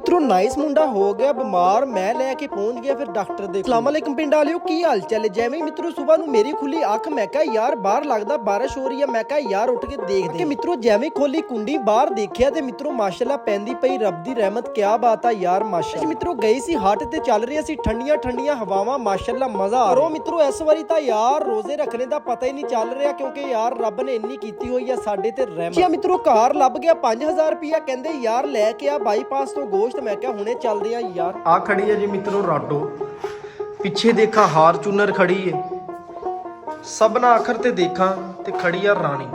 मित्रों नाइस मुंडा हो गया बीमार, मैं लेके पहुंच गया फिर डॉक्टर दे। अस्सलाम वालेकुम पिंड वालियो, की हाल चाल है। जैਵੇਂ मित्रों सुबह ਨੂੰ ਮੇਰੀ ਖੁੱਲੀ ਅੱਖ, ਮੈਂ ਕਿਹਾ ਯਾਰ ਬਾਹਰ ਲੱਗਦਾ ਬਾਰਿਸ਼ ਹੋ ਰਹੀ ਹੈ। ਮੈਂ ਕਿਹਾ ਯਾਰ ਉੱਠ ਕੇ ਦੇਖਦੇ ਕਿ ਮਿੱਤਰੋਂ ਜਿਵੇਂ ਖੋਲੀ ਕੁੰਡੀ ਬਾਹਰ ਦੇਖਿਆ ਤੇ ਮਿੱਤਰੋਂ ਮਾਸ਼ਾਅੱਲਾ ਪੈਂਦੀ ਪਈ ਰੱਬ ਦੀ ਰਹਿਮਤ। ਕਿਆ ਬਾਤ ਆ ਯਾਰ ਮਾਸ਼ਾਅੱਲਾ। ਮਿੱਤਰੋਂ ਗਈ ਸੀ ਹੱਟ ਤੇ ਚੱਲ ਰਹੀ ਸੀ ਠੰਡੀਆਂ ਠੰਡੀਆਂ ਹਵਾਵਾਂ, ਮਾਸ਼ਾਅੱਲਾ ਮਜ਼ਾ ਆ ਰਿਹਾ। ਮਿੱਤਰੋਂ ਇਸ ਵਾਰੀ ਤਾਂ ਯਾਰ ਰੋਜ਼ੇ ਰੱਖਣੇ ਦਾ ਪਤਾ ਹੀ ਨਹੀਂ ਚੱਲ ਰਿਹਾ ਕਿਉਂਕਿ ਯਾਰ ਰੱਬ ਨੇ ਇੰਨੀ ਕੀਤੀ ਹੋਈ ਆ ਸਾਡੇ ਤੇ ਰਹਿਮਤ। ਜੀ ਮਿੱਤਰੋਂ ਘਰ ਲੱਭ ਗਿਆ 5000 ਰੁਪਿਆ, ਕਹਿੰਦੇ ਯਾਰ ਲੈ ਕੇ ਆ ਬਾਈਪਾਸ ਤੋਂ ਗੋਸ਼ਤ। ਮੈਂ ਕਿਹਾ ਹੁਣੇ ਚੱਲਦੇ ਆ यार। आ खड़ी है जी मित्रों राडो, पीछे देखा हार चुनर खड़ी है, सबना आखिर ते देखा ते खड़ी है रानी।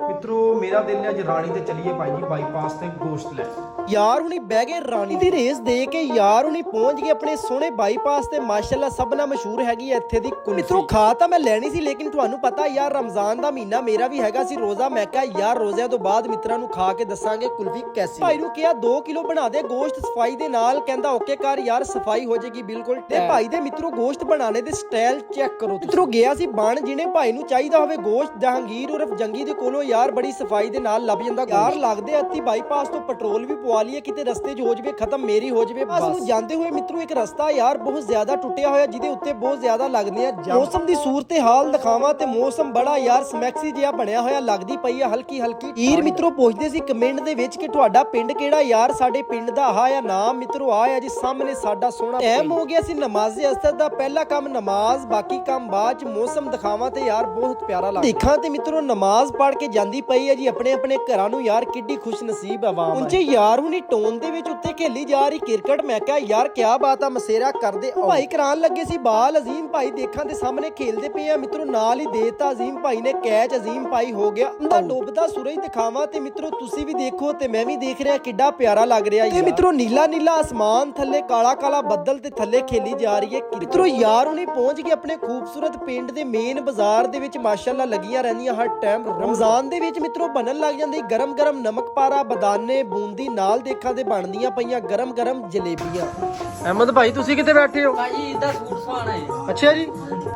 मित्रों मेरा दिल है अज रानी ते चलिए भाई जी बाईपास ते गोश्त ले। यार हुनी बह गए रानी दी रेस दे के, यार हुनी पहुंच गए अपने सोहने बाईपास ते। माशाअल्लाह सबना मशहूर हैगी इत्थे दी कुल्फी। मित्रों खा तां मैं लैनी सी लेकिन तुहानू पता यार रमजान दा महीना मेरा भी हैगा सी रोजा। मैं कहा यार रोज़े तो बाद मित्रां नू खा के दसांगे कुल्फी कैसी। भाई नू कहा 2 किलो बना दे गोश्त सफाई दे नाल, कहंदा ओके कर यार सफाई हो जाएगी बिल्कुल। ते भाई दे मित्रों गोश्त बनाने दे स्टाइल चेक करो। मित्रों गया सी बन जिने भाई नू चाहिदा होवे गोश्त जहांगीर उर्फ जंगी दे कोलों यार बड़ी सफाई दे नाल लभ जांदा। यार लगदे अत्ती बाईपास तो पेट्रोल भी पवा लईए किते रस्ते हो जाए खत्म मेरी हो जाए बस। जाते हुए मित्रों एक रस्ता यार बहुत ज्यादा टुटिया होया जिदे उत्ते बहुत ज्यादा लगदे आ। मौसम दी सूरत हाल दिखावां ते मौसम बड़ा यार समैक्सी जिहा बनया होया लगदी पई है हल्की हल्की। ईर मित्रों पुछदे सी कमेंट दे विच कि तुहाडा पिंड किहड़ा। यार साडे पिंड दा आह आ नाम मित्रों आ है जी सामने साडा सोहना। टाइम हो गया सी नमाज़े असर दा, पहला काम नमाज बाकी काम बाद च। मौसम दिखावां ते यार बहुत प्यारा लगदा। देखां ते मित्रों नमाज पढ़ के जांदी पई है जी अपने अपने घरां नूं। यार किड्डी खुश नसीब आवाम उंचे यार हुनी टोन दे विच उत्ते खेली जा रही क्रिकेट। मैं क्या यार क्या बात आ मसेरा कर दे भाई करान लगे सी बाल। अजीम भाई देखा दे सामने खेलते पे हैं मित्रों, नाल ही देता अजीम भाई ने कैच। अजीम भाई हो गया उंदा डुबदा सूरज दिखावा ते मित्रों तुसी भी देखो ते मैं भी देख रहा किड्डा प्यारा लग रहा है। मित्रों नीला नीला आसमान थल्ले काला काला बदल ते थल्ले खेली जा रही है। मित्रों यार उन्हें पहुंच गए अपने खूबसूरत पिंड दे मेन बाजार दे विच। माशाअल्लाह लगियां रहंदियां हर टाइम। रमजान दे विच मित्रों बनन लग जांदी गरम गरम नमक पारा बदाने बूंदी नाल देखा दे बनदियां पईयां गरम गरम जलेबियां। अहमद भाई तुसी किते बैठे हो? भाजी इधर सूट सवाना है। अच्छा जी।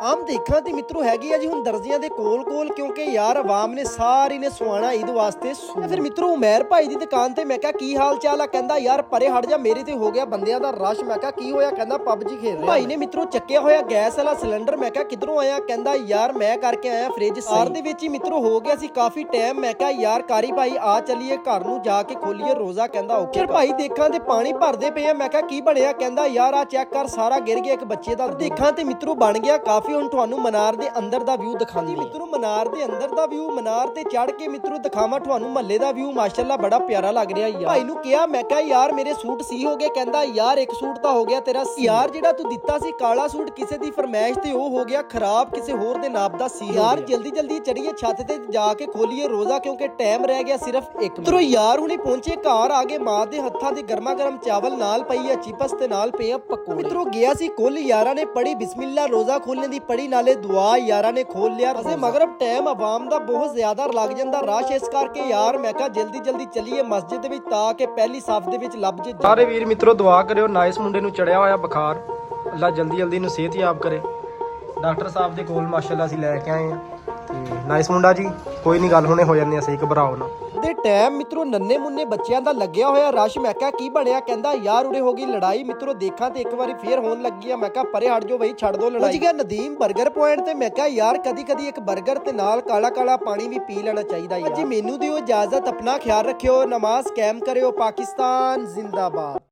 आम देखा ते मित्रों हैगी आ जी हुण दर्जियां दे कोल कोल क्योंकि यार आवाम ने सारी ने सवाना ईद वास्ते। फिर मित्रों उमैर भाई दी दुकान ते मैं कहा की हाल चाल आ, कहंदा यार परे हट जा मेरे ते हो गया बंदियां दा रश। मैं कहा की होया, कहंदा पबजी खेल रहे। भाई ने मित्रों चक्किया होया गैस वाला सिलेंडर। मैं कहा किधरों आया, कहंदा यार मैं करके आया फ्रिज सार दे विच ही। मित्रों हो गया सी काफी टाइम। मैं कहा यार कारी भाई आ चलिए घर नूं जाके खोलिए रोजा, कहंदा ओके। फिर भाई देखा ते पानी भरदे पे आ। मैं कहा की बनया, कहंदा यार आ चेक कर सारा गिर गया एक बच्चे दा। देखा ते मित्रों बन गया काफी। हुण तुहानू मनार दे अंदर दा व्यू दिखांदी मित्रों। मनार दे अंदर दा व्यू मनार ते चढ़ के मित्रों दिखावा तुहानू महल्ले दा व्यू। माशाअल्लाह बड़ा प्यारा लग रहा यार। भाई नू कहा मैं कहा यार मेरे सूट सी हो गए, कहंदा यार एक सूट ता हो गया तेरा यार जेड़ा तू दिता सी काला सूट किसे दी फरमाइश ते ओ हो गया खराब किसे होर दे नाप दा सी। यार जल्दी जल्दी चढ़िए छत ते जाके खोलिए रोजा क्योंकि टाइम रह गया सिर्फ एक। मित्रों यार हुणे पहुंचे घर आगे मां दे हत्थां दे गरमा गरम चावल नाल पई है चिपस ते नाल पे पकोड़े। मित्रों गया सी कुल यारा ने पढ़ी बिस्मिल्लाह रोजा खोलने दी पढ़ी नाले दुआ यारा ने खोल लिया। असे मगरब टाइम आवाम दा बहुत ज्यादा लग जांदा रश, इस करके यार मैं कहा जल्दी जल्दी चलिए मस्जिद विच ताकि पहली साफ दे विच लभ जे। सारे वीर मित्रों दुआ करियो नाइस मुंडे नू चढ़िया होया बुखार, अल्लाह जल्दी जल्दी नू सेहतयाब करे। डॉक्टर साहब दे कोल माशाअल्लाह असीं लैके आए हैं ते नाइस मुंडा जी कोई नहीं गल हुणे हो जांदी सही, घबराओ ना। दे टाइम मित्रों नन्ने मुन्ने बच्चों का लग्या होया रश। मैं कहा की बनया, कहंदा यार उरे हो गई लड़ाई। मित्रों देखा ते एक बारी फिर होन लगी है। मैं कहा परे हट जाओ भाई छड़ दो लड़ाई। गया नदीम बर्गर पॉइंट ते मैं कहा यार कदी कदी एक बर्गर ते नाल काला काला पानी भी पी लेना चाहिए। जी मेनू दियो इजाजत, अपना ख्याल रखियो, नमाज कायम करियो, पाकिस्तान जिंदाबाद।